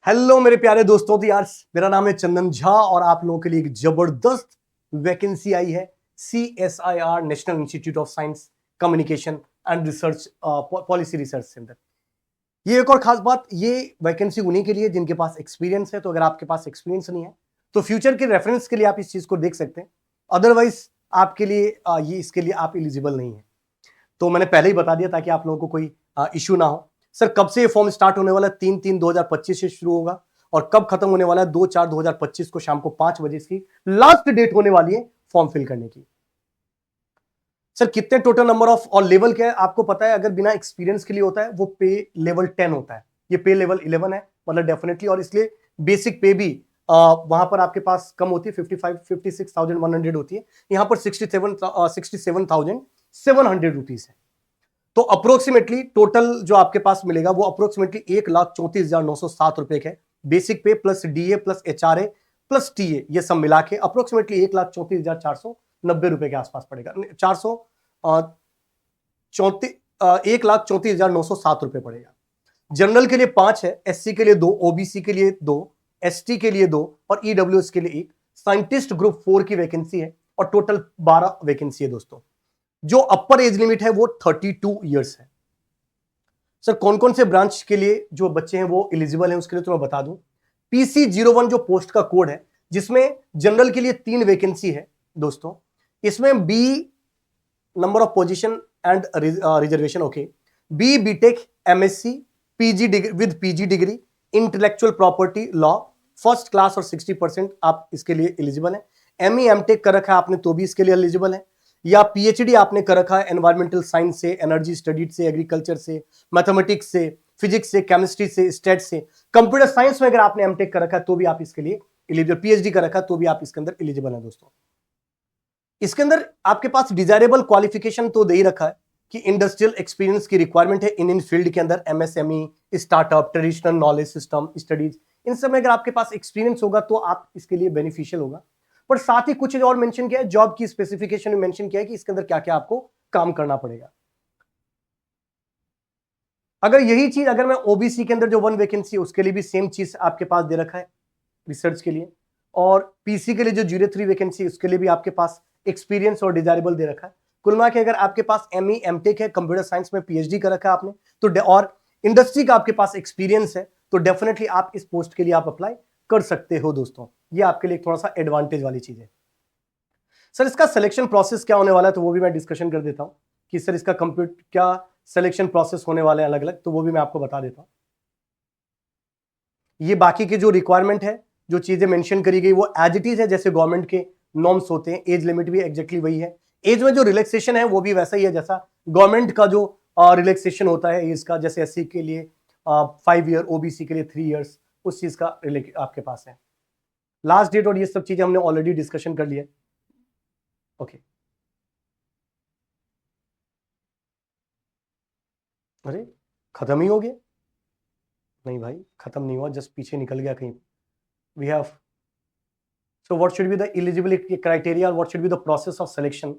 Hello मेरे प्यारे दोस्तों, तो यार मेरा नाम है चंदन झा और आप लोगों के लिए एक जबरदस्त वैकेंसी आई है CSIR national institute of science communication and research policy research centre. ये एक और खास बात, ये वैकेंसी उन्हीं के लिए जिनके पास एक्सपीरियंस है। तो अगर आपके पास एक्सपीरियंस नहीं है तो फ्यूचर के रेफरेंस के लिए आप इस चीज को देख सकते हैं। अदरवाइज आपके लिए ये इसके लिए आप एलिजिबल नहीं है। तो मैंने पहले ही बता दिया ताकि आप लोगों को कोई इश्यू ना हो। सर कब से ये फॉर्म स्टार्ट होने वाला है? 3/3/2025 से शुरू होगा और कब खत्म होने वाला है? 2/4/2025 को शाम को 5 बजे इसकी लास्ट डेट होने वाली है फॉर्म फिल करने की। सर कितने टोटल नंबर ऑफ और लेवल क्या है आपको पता है? अगर बिना एक्सपीरियंस के लिए होता है वो पे लेवल 10 होता है, ये पे लेवल 11 है मतलब डेफिनेटली। और इसलिए बेसिक पे भी वहां पर आपके पास कम होती है, 56,100 होती है। यहां पर 67,700 रुपीज है। तो अप्रोक्सीमेटली टोटल जो आपके पास मिलेगा वो अप्रोक्सीमेटली 1,34,907 का है। बेसिक पे plus DA plus HRA plus TA ये सब मिला के अप्रोक्सीमेटली 1,34,490 के आसपास पड़ेगा। 1,34,907 पड़ेगा। जनरल के लिए 5 है, SC के लिए 2, OBC के लिए 2, ST के लिए 2 और EWS के लिए 1। साइंटिस्ट ग्रुप 4 की वैकेंसी है और टोटल 12 वैकेंसी है दोस्तों। जो अपर एज लिमिट है वो 32 इयर्स है। सर कौन कौन से ब्रांच के लिए जो बच्चे हैं वो एलिजिबल हैं उसके लिए तो मैं बता दूं। PC01 जो पोस्ट का कोड है, जिसमें जनरल के लिए 3 वैकेंसी है दोस्तों। इसमें B number of position and reservation okay. B BTech MSc PG with PG degree intellectual property law first class और 60% आप इसके लिए एलिजिबल है। ME MTech कर रखा है आपने तो भी इसके लिए एलिजिबल है। या PhD आपने कर रखा है एनवायरमेंटल साइंस से, एनर्जी स्टडीज से, एग्रीकल्चर से, मैथमेटिक्स से, फिजिक्स से, केमिस्ट्री से, स्टैट से, कंप्यूटर साइंस में अगर आपने MTech कर रखा है तो भी आप इसके लिए एलिजिबल। PhD कर रखा है तो भी आप इसके अंदर एलिजिबल है दोस्तों। इसके अंदर आपके पास डिजायरेबल क्वालिफिकेशन तो दे ही रखा है कि इंडस्ट्रियल एक्सपीरियंस की रिक्वायरमेंट है इन फील्ड के अंदर। MSME, startup, traditional knowledge system, studies, इन सब में अगर आपके पास एक्सपीरियंस होगा तो आप इसके लिए बेनिफिशियल होगा। पर साथ ही कुछ और मेंशन किया है, जॉब की स्पेसिफिकेशन में मेंशन किया है कि इसके अंदर क्या क्या आपको काम करना पड़ेगा। अगर यही चीज अगर मैं OBC के अंदर जो 1 वैकेंसी है उसके लिए भी सेम चीज आपके पास दे रखा है रिसर्च के लिए। और PC के लिए जो 03 वैकेंसी उसके लिए भी आपके पास एक्सपीरियंस और डिजायरेबल दे रखा है। कुल मिला के अगर आपके पास ME MTech है, कंप्यूटर साइंस में PhD कर रखा है आपने तो और इंडस्ट्री का आपके पास एक्सपीरियंस है तो डेफिनेटली आप इस पोस्ट के लिए आप अप्लाई कर सकते हो दोस्तों। ये आपके लिए थोड़ा सा एडवांटेज वाली चीज है। सर इसका सिलेक्शन प्रोसेस क्या होने वाला है तो वो भी मैं डिस्कशन कर देता हूं कि सर इसका क्या सिलेक्शन प्रोसेस होने वाले हैं अलग अलग, तो वो भी मैं आपको बता देता हूं। ये बाकी के जो रिक्वायरमेंट है, जो चीजें मेंशन करी गई वो एज इट इज है जैसे गवर्नमेंट के नॉर्म्स होते हैं। एज लिमिट भी एग्जैक्टली वही है। एज में जो रिलैक्सेशन है वो भी वैसा ही है जैसा गवर्नमेंट का जो रिलैक्सेशन होता है एज का। जैसे SC के लिए 5 ईयर, OBC के लिए 3 इयर्स, उस चीज का आपके पास है। लास्ट डेट और ये सब चीजें हमने ऑलरेडी डिस्कशन कर लिया। ओके, अरे खत्म ही हो गया? नहीं भाई खत्म नहीं हुआ, जस्ट पीछे निकल गया कहीं। We have so what should be the eligibility criteria, what should be the process of selection,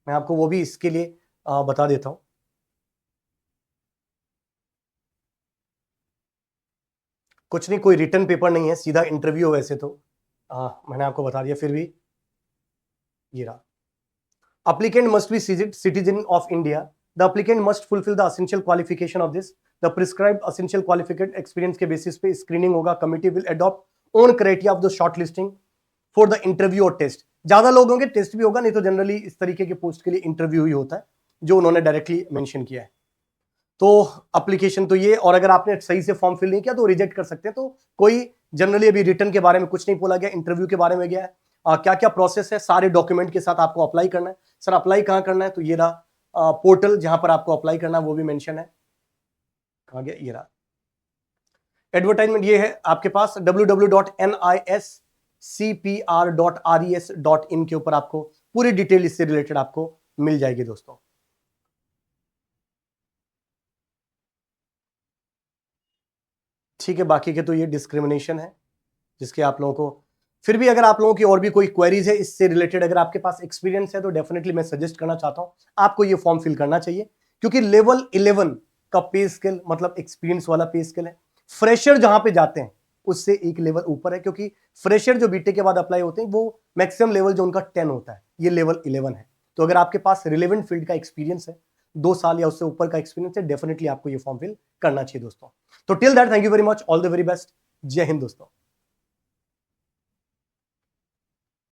मैं आपको वो भी इसके लिए बता देता हूं। कुछ नहीं, कोई रिटर्न पेपर नहीं है, सीधा इंटरव्यू। वैसे तो मैंने आपको बता दिया, फिर भी ये रहा। Applicant must be citizen of India. The applicant must fulfill the essential qualification of this. The prescribed essential qualification experience के बेसिस पे स्क्रीनिंग होगा। Committee will adopt own criteria of the shortlisting for the interview और test. ज्यादा लोग होंगे test भी होगा, नहीं तो जनरली इस तरीके के पोस्ट के लिए इंटरव्यू ही होता है जो उन्होंने डायरेक्टली मेंशन किया है। तो एप्लीकेशन तो ये, और अगर आपने सही से फॉर्म फिल नहीं किया तो रिजेक्ट कर सकते हैं। तो कोई जनरली अभी रिटर्न के बारे में कुछ नहीं बोला गया, इंटरव्यू के बारे में गया है। क्या क्या प्रोसेस है, सारे डॉक्यूमेंट के साथ आपको अप्लाई करना है। सर अप्लाई कहाँ करना है? तो ये रहा पोर्टल जहां पर आपको अप्लाई करना है, वो भी मेंशन है। कहाँ गया? ये रहा एडवर्टाइजमेंट। ये है आपके पास www.niscpr.res.in के ऊपर आपको पूरी डिटेल इससे रिलेटेड आपको मिल जाएगी दोस्तों। ठीक है, बाकी के तो ये डिस्क्रिमिनेशन है जिसके आप लोगों को, फिर भी अगर आप लोगों की और भी कोई क्वेरीज है इससे रिलेटेड, अगर आपके पास एक्सपीरियंस है तो डेफिनेटली मैं सजेस्ट करना चाहता हूं आपको ये फॉर्म फिल करना चाहिए। क्योंकि लेवल 11 का पे स्केल मतलब एक्सपीरियंस वाला पे स्केल है। फ्रेशर जहां पे जाते हैं उससे एक लेवल ऊपर है, क्योंकि फ्रेशर जो बीटेक के बाद अप्लाई होते हैं वो मैक्सिमम लेवल जो उनका 10 होता है, ये लेवल 11 है। तो अगर आपके पास रिलेवेंट फील्ड का एक्सपीरियंस है, 2 साल या उससे ऊपर का एक्सपीरियंस है, डेफिनेटली आपको ये फॉर्म फिल करना चाहिए दोस्तों। तो till that, thank you very much, all the very best, जय हिंद दोस्तों।